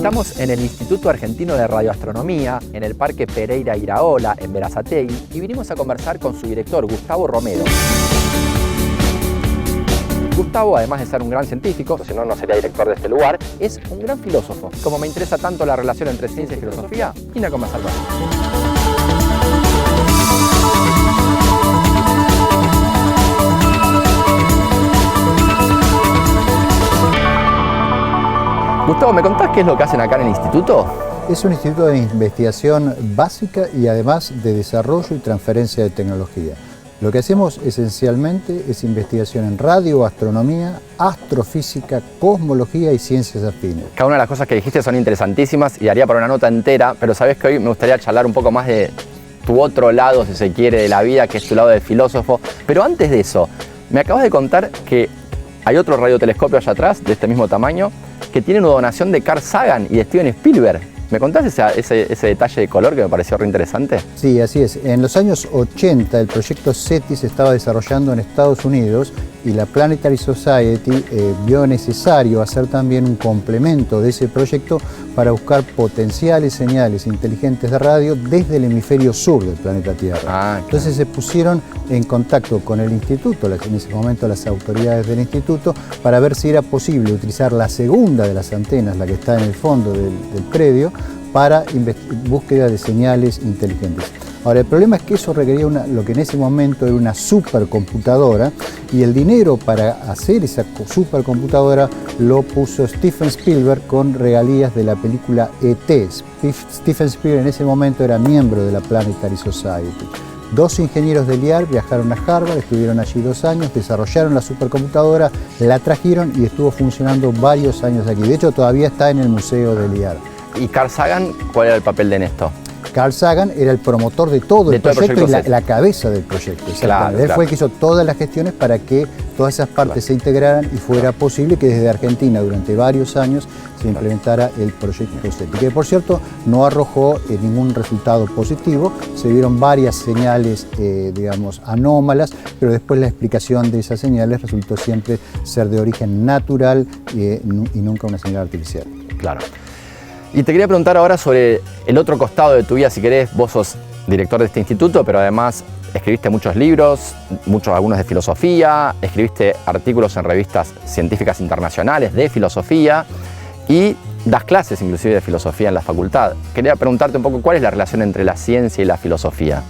Estamos en el Instituto Argentino de Radioastronomía, en el Parque Pereira Iraola, en Berazategui, y vinimos a conversar con su director, Gustavo Romero. Gustavo, además de ser un gran científico, si no, no sería director de este lugar, es un gran filósofo. Como me interesa tanto la relación entre ciencia y filosofía, vine a conversar con él. Gustavo, ¿me contás qué es lo que hacen acá en el instituto? Es un instituto de investigación básica y además de desarrollo y transferencia de tecnología. Lo que hacemos esencialmente es investigación en radioastronomía, astrofísica, cosmología y ciencias afines. Cada una de las cosas que dijiste son interesantísimas y daría para una nota entera, pero sabés que hoy me gustaría charlar un poco más de tu otro lado, si se quiere, de la vida, que es tu lado de filósofo. Pero antes de eso, me acabas de contar que hay otro radiotelescopio allá atrás, de este mismo tamaño, que tiene una donación de Carl Sagan y de Steven Spielberg. ¿Me contás ese detalle de color que me pareció re interesante? Sí, así es. En los años 80 el proyecto SETI se estaba desarrollando en Estados Unidos y la Planetary Society vio necesario hacer también un complemento de ese proyecto para buscar potenciales señales inteligentes de radio desde el hemisferio sur del planeta Tierra. Claro. Entonces se pusieron en contacto con el instituto, en ese momento las autoridades del instituto, para ver si era posible utilizar la segunda de las antenas, la que está en el fondo del predio, para búsqueda de señales inteligentes. Ahora, el problema es que eso requería lo que en ese momento era una supercomputadora, y el dinero para hacer esa supercomputadora lo puso Steven Spielberg con regalías de la película E.T. Steven Spielberg en ese momento era miembro de la Planetary Society. Dos ingenieros del IAR viajaron a Harvard, estuvieron allí 2 años, desarrollaron la supercomputadora, la trajeron y estuvo funcionando varios años aquí. De hecho, todavía está en el museo del IAR. ¿Y Carl Sagan, cuál era el papel de esto? Carl Sagan era el promotor de todo el proyecto y la cabeza del proyecto. Claro, Él fue el que hizo todas las gestiones para que todas esas partes se integraran y fuera posible que desde Argentina durante varios años se implementara el proyecto SETI, que por cierto no arrojó ningún resultado positivo. Se vieron varias señales, digamos, anómalas, pero después la explicación de esas señales resultó siempre ser de origen natural y nunca una señal artificial. Claro. Y te quería preguntar ahora sobre el otro costado de tu vida, si querés. Vos sos director de este instituto, pero además escribiste muchos libros, algunos de filosofía, escribiste artículos en revistas científicas internacionales de filosofía y das clases inclusive de filosofía en la facultad. Quería preguntarte un poco cuál es la relación entre la ciencia y la filosofía.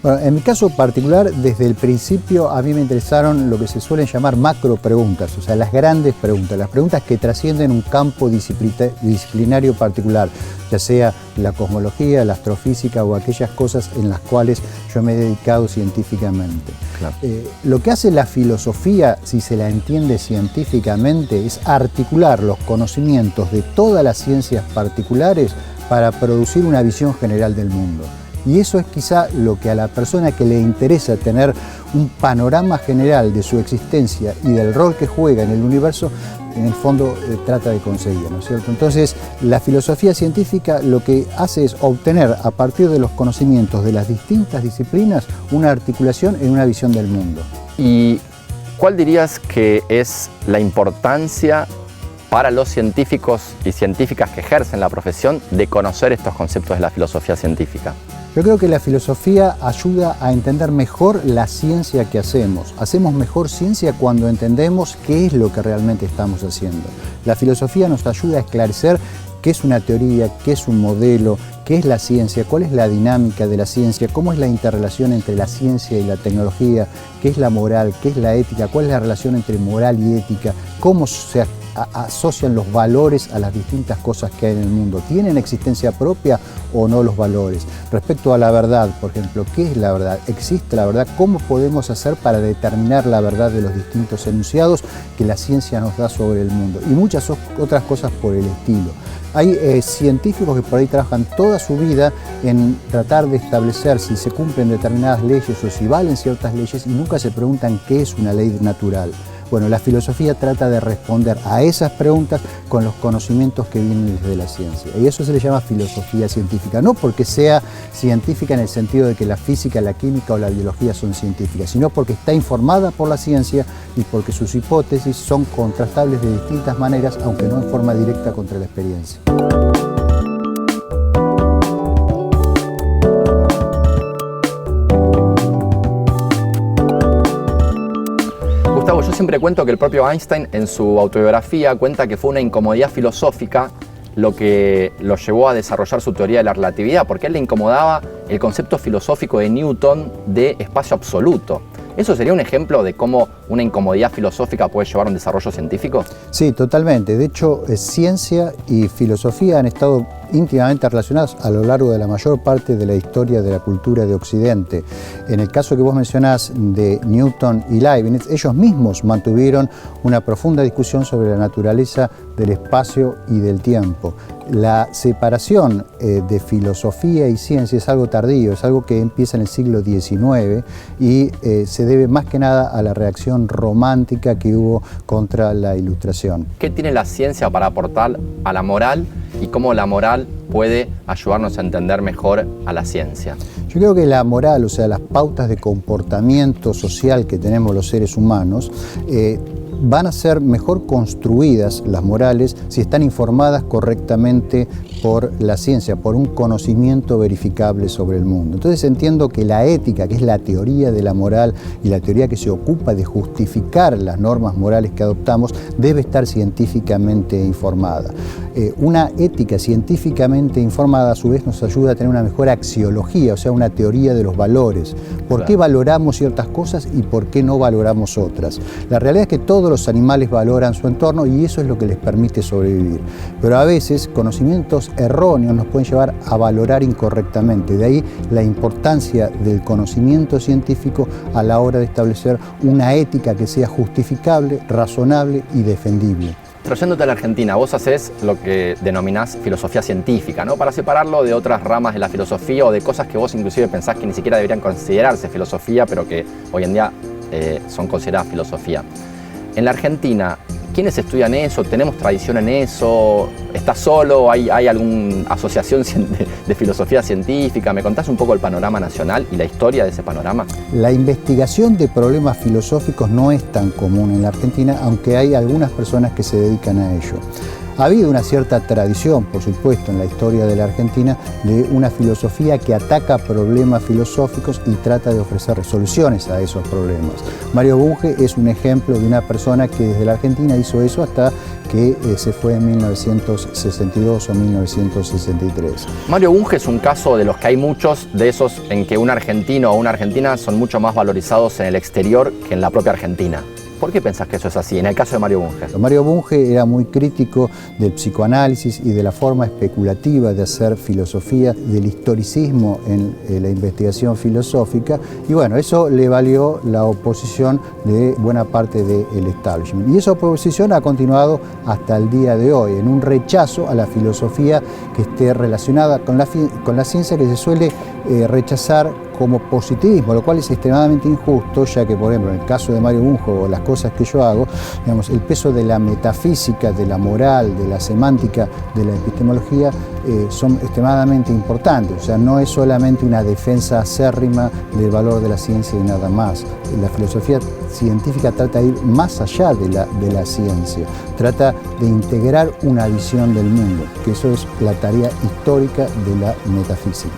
Bueno, en mi caso particular, desde el principio a mí me interesaron lo que se suelen llamar macro preguntas, o sea, las grandes preguntas, las preguntas que trascienden un campo disciplinario particular, ya sea la cosmología, la astrofísica o aquellas cosas en las cuales yo me he dedicado científicamente. Claro. Lo que hace la filosofía, si se la entiende científicamente, es articular los conocimientos de todas las ciencias particulares para producir una visión general del mundo. Y eso es quizá lo que a la persona que le interesa tener un panorama general de su existencia y del rol que juega en el universo, en el fondo trata de conseguir, ¿no es cierto? Entonces, la filosofía científica lo que hace es obtener, a partir de los conocimientos de las distintas disciplinas, una articulación en una visión del mundo. ¿Y cuál dirías que es la importancia para los científicos y científicas que ejercen la profesión de conocer estos conceptos de la filosofía científica? Yo creo que la filosofía ayuda a entender mejor la ciencia que hacemos. Hacemos mejor ciencia cuando entendemos qué es lo que realmente estamos haciendo. La filosofía nos ayuda a esclarecer qué es una teoría, qué es un modelo, qué es la ciencia, cuál es la dinámica de la ciencia, cómo es la interrelación entre la ciencia y la tecnología, qué es la moral, qué es la ética, cuál es la relación entre moral y ética, cómo se asocian los valores a las distintas cosas que hay en el mundo. ¿Tienen existencia propia o no los valores? Respecto a la verdad, por ejemplo, ¿qué es la verdad? ¿Existe la verdad? ¿Cómo podemos hacer para determinar la verdad de los distintos enunciados que la ciencia nos da sobre el mundo? Y muchas otras cosas por el estilo. Hay científicos que por ahí trabajan toda su vida en tratar de establecer si se cumplen determinadas leyes o si valen ciertas leyes y nunca se preguntan qué es una ley natural. Bueno, la filosofía trata de responder a esas preguntas con los conocimientos que vienen desde la ciencia. Y eso se le llama filosofía científica, no porque sea científica en el sentido de que la física, la química o la biología son científicas, sino porque está informada por la ciencia y porque sus hipótesis son contrastables de distintas maneras, aunque no en forma directa contra la experiencia. Gustavo, yo siempre cuento que el propio Einstein en su autobiografía cuenta que fue una incomodidad filosófica lo que lo llevó a desarrollar su teoría de la relatividad, porque a él le incomodaba el concepto filosófico de Newton de espacio absoluto. ¿Eso sería un ejemplo de cómo una incomodidad filosófica puede llevar a un desarrollo científico? Sí, totalmente. De hecho, ciencia y filosofía han estado íntimamente relacionadas a lo largo de la mayor parte de la historia de la cultura de Occidente. En el caso que vos mencionás de Newton y Leibniz, ellos mismos mantuvieron una profunda discusión sobre la naturaleza del espacio y del tiempo. La separación de filosofía y ciencia es algo tardío, es algo que empieza en el siglo XIX y se debe más que nada a la reacción romántica que hubo contra la Ilustración. ¿Qué tiene la ciencia para aportar a la moral y cómo la moral puede ayudarnos a entender mejor a la ciencia? Yo creo que la moral, o sea, las pautas de comportamiento social que tenemos los seres humanos, van a ser mejor construidas las morales si están informadas correctamente por la ciencia, por un conocimiento verificable sobre el mundo. Entonces entiendo que la ética, que es la teoría de la moral y la teoría que se ocupa de justificar las normas morales que adoptamos, debe estar científicamente informada. Una ética científicamente informada a su vez nos ayuda a tener una mejor axiología, o sea, una teoría de los valores. ¿Por qué valoramos ciertas cosas y por qué no valoramos otras? La realidad es que todos los animales valoran su entorno y eso es lo que les permite sobrevivir. Pero a veces conocimientos erróneos nos pueden llevar a valorar incorrectamente. De ahí la importancia del conocimiento científico a la hora de establecer una ética que sea justificable, razonable y defendible. Trayéndote a la Argentina, vos hacés lo que denominás filosofía científica, ¿no? Para separarlo de otras ramas de la filosofía o de cosas que vos inclusive pensás que ni siquiera deberían considerarse filosofía, pero que hoy en día son consideradas filosofía. En la Argentina, ¿quiénes estudian eso? ¿Tenemos tradición en eso? ¿Estás solo? ¿Hay alguna asociación de filosofía científica? ¿Me contás un poco el panorama nacional y la historia de ese panorama? La investigación de problemas filosóficos no es tan común en la Argentina, aunque hay algunas personas que se dedican a ello. Ha habido una cierta tradición, por supuesto, en la historia de la Argentina de una filosofía que ataca problemas filosóficos y trata de ofrecer soluciones a esos problemas. Mario Bunge es un ejemplo de una persona que desde la Argentina hizo eso hasta que se fue en 1962 o 1963. Mario Bunge es un caso de los que hay muchos de esos en que un argentino o una argentina son mucho más valorizados en el exterior que en la propia Argentina. ¿Por qué pensás que eso es así, en el caso de Mario Bunge? Mario Bunge era muy crítico del psicoanálisis y de la forma especulativa de hacer filosofía, del historicismo en la investigación filosófica, y bueno, eso le valió la oposición de buena parte del establishment. Y esa oposición ha continuado hasta el día de hoy, en un rechazo a la filosofía que esté relacionada con la ciencia, que se suele rechazar como positivismo, lo cual es extremadamente injusto, ya que, por ejemplo, en el caso de Mario Bunge o las cosas que yo hago, digamos, el peso de la metafísica, de la moral, de la semántica, de la epistemología son extremadamente importantes. O sea, no es solamente una defensa acérrima del valor de la ciencia y nada más. La filosofía científica trata de ir más allá de la ciencia, trata de integrar una visión del mundo, que eso es la tarea histórica de la metafísica.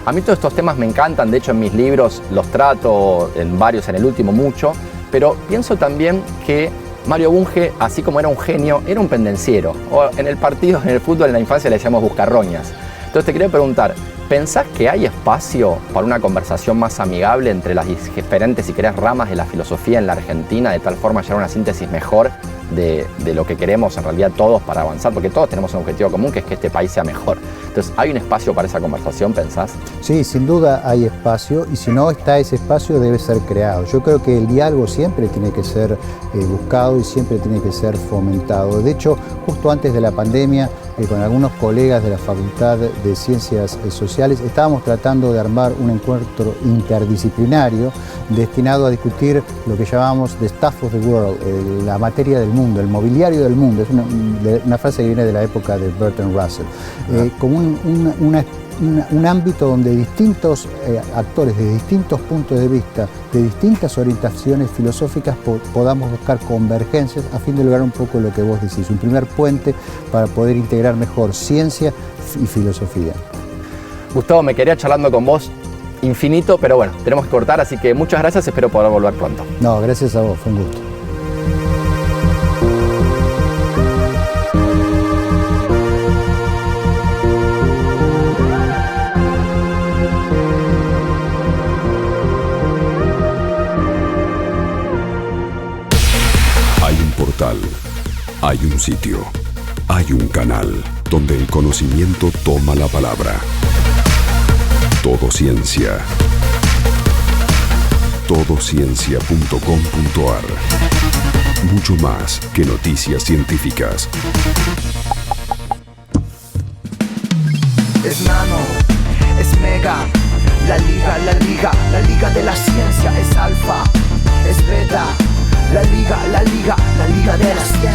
A mí todos estos temas me encantan, de hecho en mis libros los trato, en varios, en el último mucho, pero pienso también que Mario Bunge, así como era un genio, era un pendenciero. O en el partido, en el fútbol, en la infancia le decíamos buscarroñas. Entonces te quería preguntar, ¿pensás que hay espacio para una conversación más amigable entre las diferentes, si querés, ramas de la filosofía en la Argentina, de tal forma llegar a una síntesis mejor de lo que queremos en realidad todos para avanzar? Porque todos tenemos un objetivo común, que es que este país sea mejor. Entonces, ¿hay un espacio para esa conversación, pensás? Sí, sin duda hay espacio, y si no está ese espacio debe ser creado. Yo creo que el diálogo siempre tiene que ser buscado y siempre tiene que ser fomentado. De hecho, justo antes de la pandemia, con algunos colegas de la Facultad de Ciencias Sociales, estábamos tratando de armar un encuentro interdisciplinario destinado a discutir lo que llamamos the stuff of the world, la materia del mundo, el mobiliario del mundo. Es una frase que viene de la época de Bertrand Russell. Como un ámbito donde distintos actores de distintos puntos de vista, de distintas orientaciones filosóficas, podamos buscar convergencias a fin de lograr un poco lo que vos decís, un primer puente para poder integrar mejor ciencia y filosofía. Gustavo, me quedaría charlando con vos infinito, pero bueno, tenemos que cortar, así que muchas gracias, espero poder volver pronto. No, gracias a vos, fue un gusto. Hay un portal, hay un sitio, hay un canal donde el conocimiento toma la palabra. Todo Ciencia. Todociencia.com.ar. Mucho más que noticias científicas. Es nano, es mega, la liga de la ciencia es alfa, es beta, la liga de la ciencia.